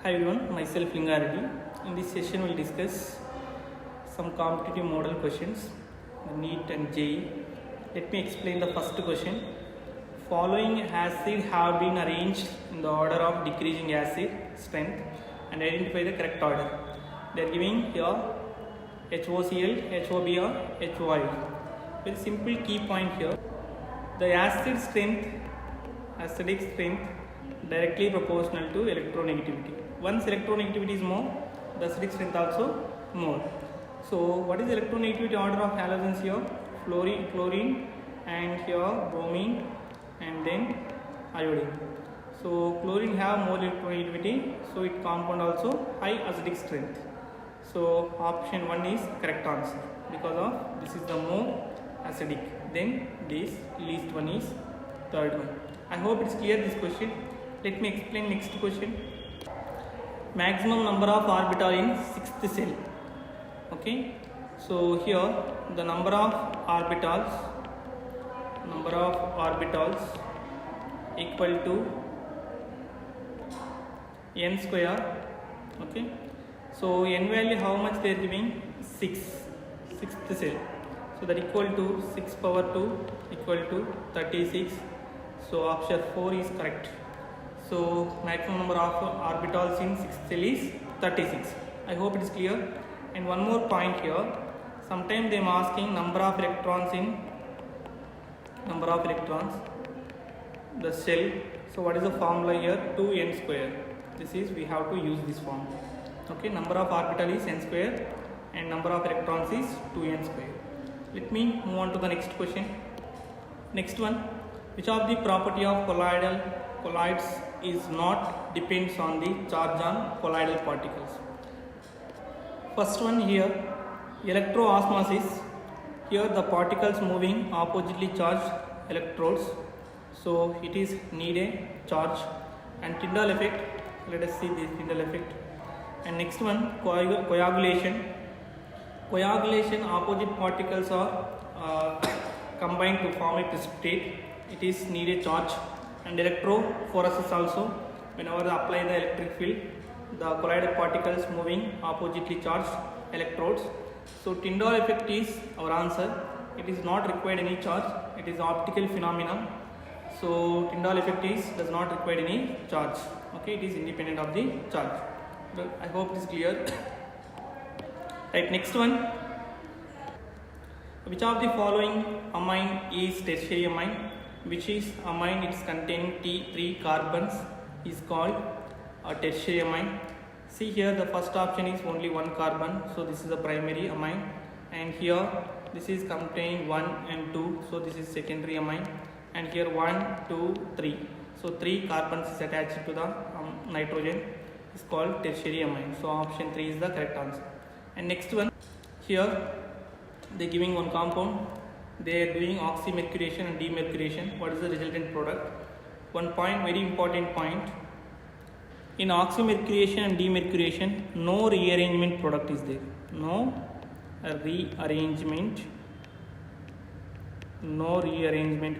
Hi everyone, myself Lingareddy. In this session, we'll discuss some competitive model questions, the NEET and JEE. Let me explain the first question. Following acid have been arranged in the order of decreasing acid strength and identify the correct order. They are giving here HOCl, HOB or HOI. Very simple key point here. The acidic strength directly proportional to electronegativity. Once electronegativity is more, the acidic strength also more. So what is the electronegativity order of halogens here? Fluorine and here bromine and then iodine. So chlorine have more electronegativity, so it compound also high acidic strength. So option 1 is correct answer because of this is the more acidic. Then this least one is third one. I hope it's clear this question. Let me explain next question. Maximum number of orbital in sixth cell. Okay. So here the number of orbitals equal to n square. Okay. So n value how much they are giving? 6th cell. So that equal to 6 power 2 equal to 36. So option 4 is correct. So maximum number of orbitals in 6th cell is 36. I hope it is clear. And one more point here. Sometimes they are asking number of electrons the cell. So what is the formula here? 2n square. This is we have to use this formula. Okay, number of orbital is n square and number of electrons is 2n square. Let me move on to the next question. Next one. Which of the property of colloids is not depends on the charge on colloidal particles? First one here, electroosmosis. Here the particles moving oppositely charged electrodes. So it is need a charge. And Tyndall effect. Let us see this Tyndall effect. And next one, coagulation. Coagulation, opposite particles are combined to form a precipitate. It is need a charge. And electrophoresis also, whenever they apply the electric field, the colloidal particles moving oppositely charged electrodes. So Tyndall effect is our answer. It is not required any charge. It is optical phenomenon. So Tyndall effect does not require any charge. Okay, it is independent of the charge. I hope it is clear. Right, next one. Which of the following amine is tertiary amine? Which is amine? It is containing T3 carbons is called a tertiary amine. See here the first option is only one carbon, so this is a primary amine, and here this is containing 1 and 2, so this is secondary amine, and here 1, 2, 3, so 3 carbons is attached to the nitrogen is called tertiary amine. So option 3 is the correct answer. And next one, here they are giving one compound, they are doing oxymercuration and demercuration. What is the resultant product? One point, very important point. In oxymercuration and demercuration, no rearrangement product is there. No rearrangement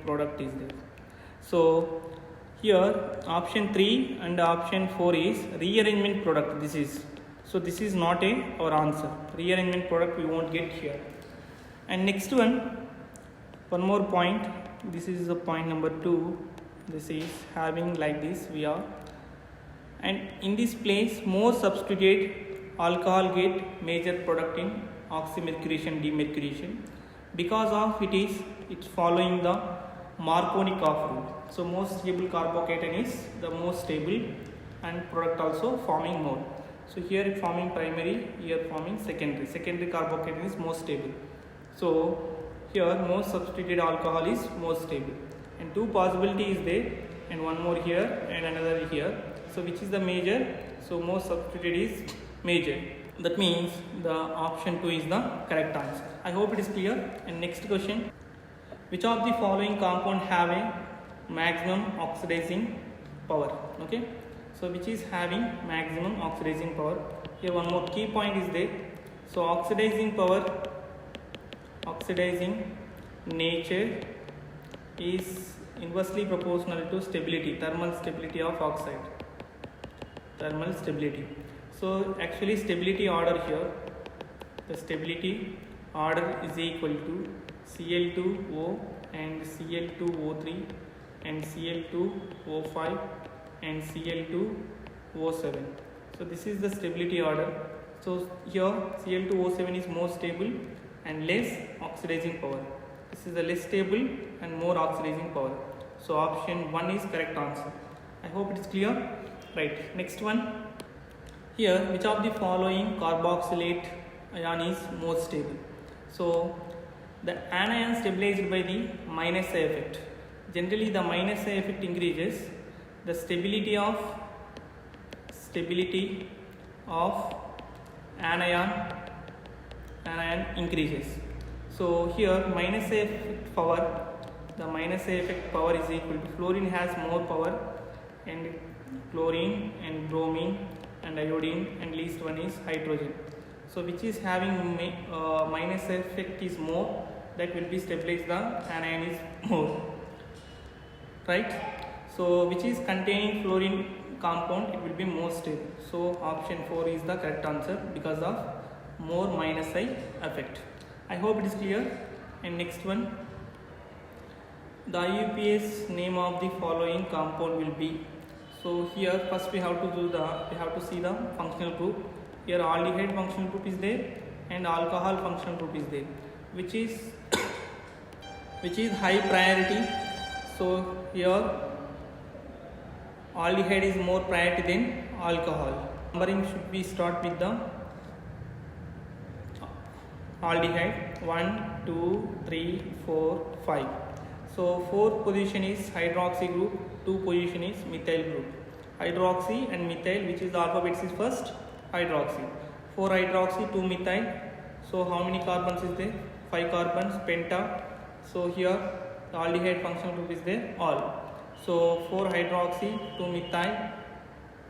product is there. So here option 3 and option 4 is rearrangement product. This is not our answer. Rearrangement product we won't get here. And next one more point. This is the point number 2. This is having like this we are. And in this place, more substitute alcohol get major product in oxymercuration demercuration because of it's following the Markovnikov rule. So most stable carbocation is the most stable and product also forming more. So here it forming primary, here forming secondary. Secondary carbocation is most stable. So here most substituted alcohol is most stable. And two possibilities is there, and one more here and another here. So which is the major? So most substituted is major. That means the option 2 is the correct answer. I hope it is clear. And next question. Which of the following compound have a maximum oxidizing power? Okay. So which is having maximum oxidizing power? Here one more key point is there. So oxidizing nature is inversely proportional to stability, thermal stability of oxide. thermal stability. So actually stability order here, the stability order is equal to Cl2O and Cl2O3 and Cl2O5 and Cl2O7. So this is the stability order. So here Cl2O7 is more stable and less oxidizing power. This is the less stable and more oxidizing power. So option 1 is correct answer. I hope it is clear. Right, next one. Here, which of the following carboxylate ion is more stable? So the anion stabilized by the minus I effect. Generally the minus I effect increases, the stability of anion increases. So here minus I effect power, the minus I effect power is equal to fluorine has more power, and chlorine and bromine and iodine, and least one is hydrogen. So which is having minus effect is more, that will be stabilized, the anion is more, right? So which is containing fluorine compound, it will be more stable. So option 4 is the correct answer because of more minus I effect. I hope it is clear. And next one, the IUPAC name of the following compound will be. So here first we have to see the functional group. Here aldehyde functional group is there and alcohol functional group is there, which is high priority. So here aldehyde is more priority than alcohol. Numbering should be start with the aldehyde 1, 2, 3, 4, 5. So 4th position is hydroxy group, 2 position is methyl group. Hydroxy and methyl, which is the alphabets is first hydroxy. 4 hydroxy, 2 methyl. So how many carbons is there? 5 carbons, penta. So here the aldehyde functional group is there, all. So 4 hydroxy, 2 methyl,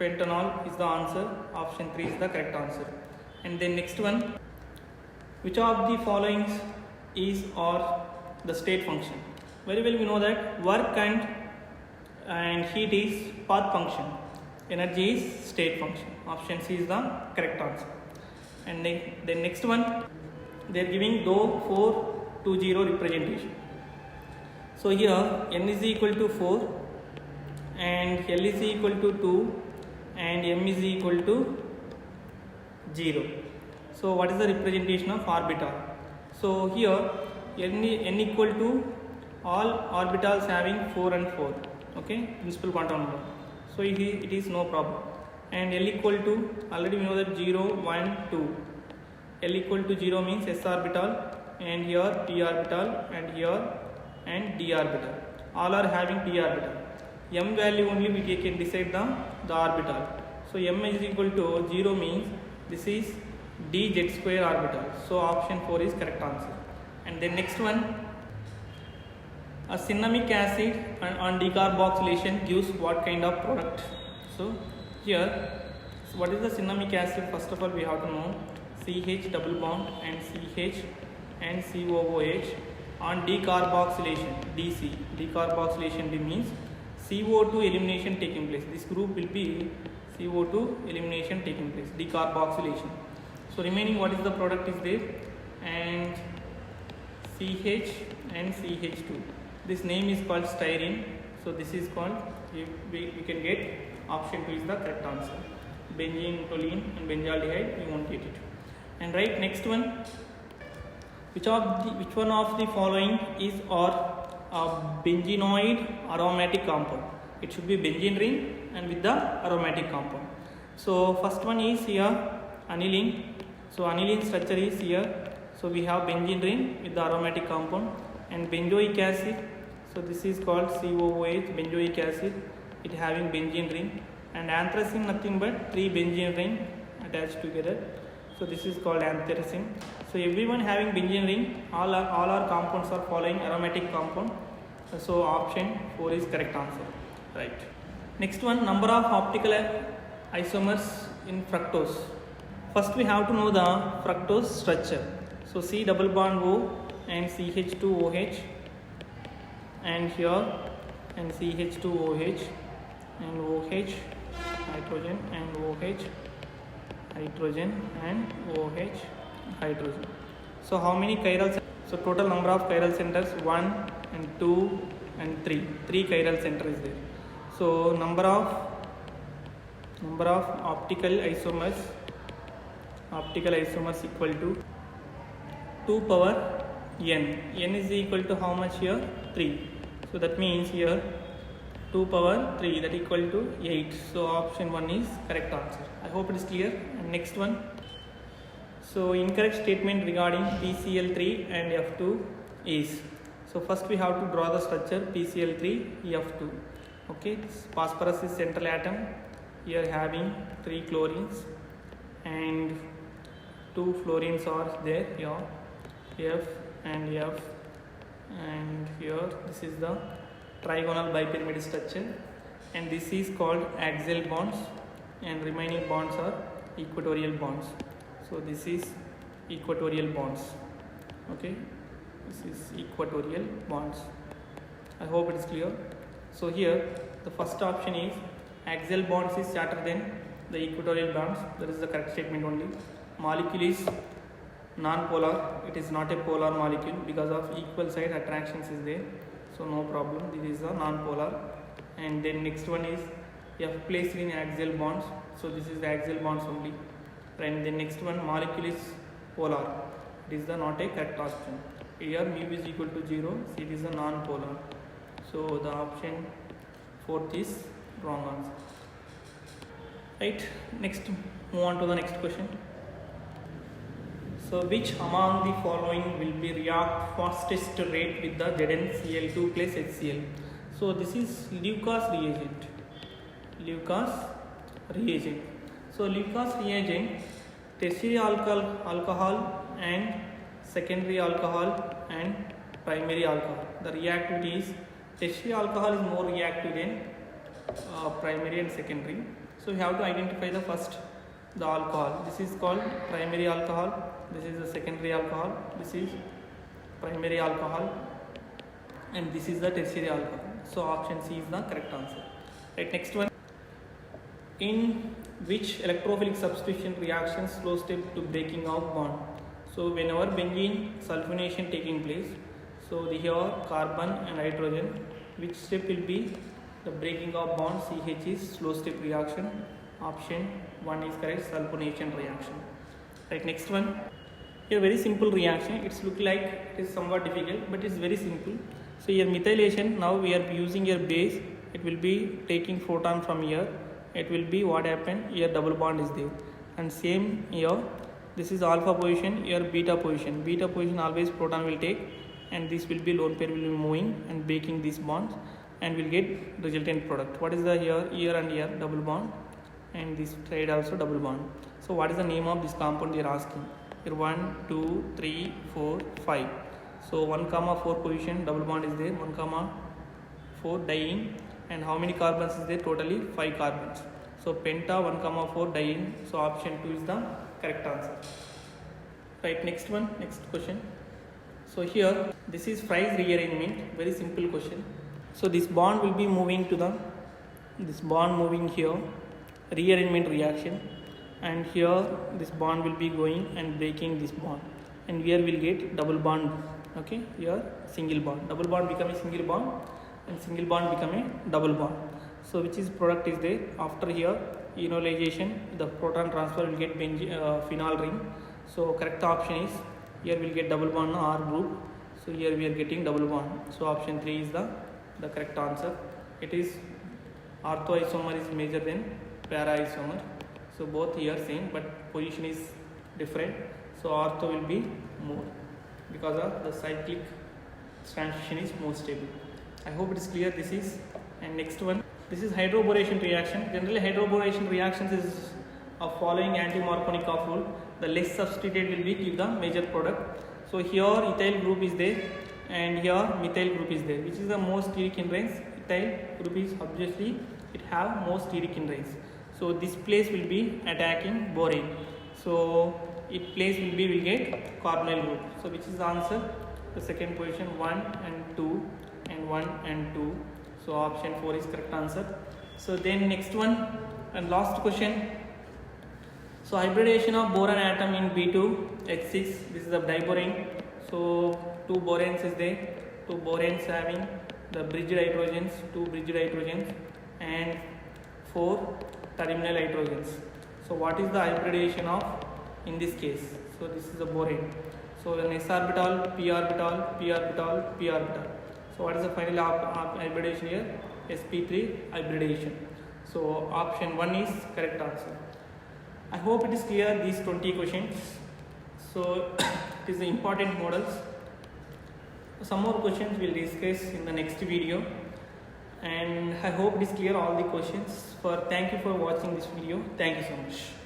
pentanol is the answer. Option 3 is the correct answer. And then next one, which of the following is or the state function? Very well we know that work and heat is path function, energy is state function. Option C is the correct answer. And then next one, they are giving though 4 to 0 representation. So here n is equal to 4 and L is equal to 2 and M is equal to 0. So what is the representation of orbital? So here n equal to all orbitals having 4 and 4, okay, principal quantum number. So it is no problem. And L equal to, already we know that 0, 1, 2. L equal to 0 means s orbital, and here p orbital, and here and d orbital. All are having p orbital. M value only we can decide the orbital. So m is equal to 0 means this is d z square orbital. So option 4 is correct answer. And then next one, a cinnamic acid on decarboxylation gives what kind of product? So here, so what is the cinnamic acid? First of all we have to know CH double bond and CH and COOH on decarboxylation, DC. Decarboxylation D means CO2 elimination taking place. This group will be CO2 elimination taking place, decarboxylation. So remaining what is the product is there, and CH and CH2. This name is called styrene. So this is called, we can get option 2 is the correct answer. Benzene, toluene and benzaldehyde, we won't get it. And right, next one, which one of the following is or a benzenoid aromatic compound? It should be benzene ring and with the aromatic compound. So first one is here aniline. So aniline structure is here. So we have benzene ring with the aromatic compound, and benzoic acid. So this is called COOH, benzoic acid. It having benzene ring, and anthracene nothing but 3 benzene ring attached together. So this is called anthracene. So everyone having benzene ring, all our compounds are following aromatic compound. So option 4 is correct answer. Right. Next one, number of optical isomers in fructose. First we have to know the fructose structure. So C double bond O and CH2OH, and here and CH2OH and OH hydrogen and OH, hydrogen and OH, hydrogen. So how many chiral centers? So total number of chiral centers 1 and 2 and 3. 3 chiral centers is there. So number of optical isomers equal to 2 power n. N is equal to how much here? 3. So that means here 2 power 3, that equal to 8. So option 1 is correct answer. I hope it is clear. And next one. So incorrect statement regarding PCl3 and F2 is. So first we have to draw the structure PCl3 F2. Okay, phosphorus is central atom. Here having 3 chlorines and 2 fluorines are there here, F and F, and here this is the trigonal bipyramidal structure, and this is called axial bonds, and remaining bonds are equatorial bonds. So this is equatorial bonds. Okay, this is equatorial bonds. I hope it is clear. So here the first option is axial bonds is shorter than the equatorial bonds. That is the correct statement only. Molecule is non-polar. It is not a polar molecule because of equal side attractions is there. So no problem. This is a non-polar. And then next one is F placed in axial bonds. So this is the axial bonds only. And the next one, molecule is polar. It is the not a correct option. Here mu is equal to 0. So it is a non-polar. So the option 4th is wrong answer. Right. Next, move on to the next question. So which among the following will be react fastest rate with the ZnCl2 plus HCl? So this is Lucas reagent. So Lucas reagent, tertiary alcohol and secondary alcohol and primary alcohol. The reactivity is tertiary alcohol is more reactive than primary and secondary. So you have to identify the first, the alcohol. This is called primary alcohol. This is the secondary alcohol. This is primary alcohol, and this is the tertiary alcohol. So option C is the correct answer. Right. Next one. In which electrophilic substitution reaction slow step to breaking of bond? So whenever benzene sulfonation taking place, so here carbon and hydrogen, which step will be the breaking of bond? CH is slow step reaction. Option 1 is correct, sulfonation reaction. Right. Next one. Here very simple reaction. It's look like it is somewhat difficult, but it's very simple. So here methylation. Now we are using your base. It will be taking photon from here. It will be what happened here, double bond is there, and same here. This is alpha position, here beta position. Beta position always proton will take, and this will be lone pair will be moving and breaking these bonds, and will get resultant product. What is the here and here double bond, and this side also double bond. So what is the name of this compound they are asking? Here 1, 2, 3, 4, 5. So 1, 4 position double bond is there. 1, 4 diene, and how many carbons is there? Totally 5 carbons. So penta 1, 4 diene. So option 2 is the correct answer. Right. Next one. Next question. So here this is Fry's rearrangement. Very simple question. So this bond will be moving to this bond moving here, rearrangement reaction, and here this bond will be going and breaking this bond, and here we'll get double bond. Okay, here single bond, double bond become a single bond, and single bond become a double bond. So which is product is there? After here enolization, the proton transfer will get phenol ring. So correct option is here we'll get double bond R group. So here we are getting double bond. So option 3 is the correct answer. It is ortho isomer is major than para isomer. So both here same, but position is different. So ortho will be more because of the cyclic transition is more stable. I hope it is clear. This is, and next one, this is hydroboration reaction. Generally hydroboration reactions is of following anti-Markovnikov of rule. The less substituted will be give the major product. So here ethyl group is there, and here methyl group is there. Which is the most steric hindrance? Ethyl group is obviously it have most steric hindrance. So this place will be attacking borane. So it place will get carbonyl group. So which is the answer? The second position 1 and 2 and 1 and 2. So option 4 is correct answer. So then next one, And last question. So hybridization of boron atom in B2H6. This is a diborane. So two boranes is there. Two boranes having the bridged hydrogens, two bridged hydrogens, and four terminal hydrogens. So what is the hybridization of in this case? So this is a borane. So an s orbital, p orbital, p orbital, p orbital. So what is the final hybridization here? sp3 hybridization. So option 1 is correct answer. I hope it is clear, these 20 questions. So it is the important models. Some more questions we'll discuss in the next video, and I hope it is clear all the questions. Thank you for watching this video. Thank you so much.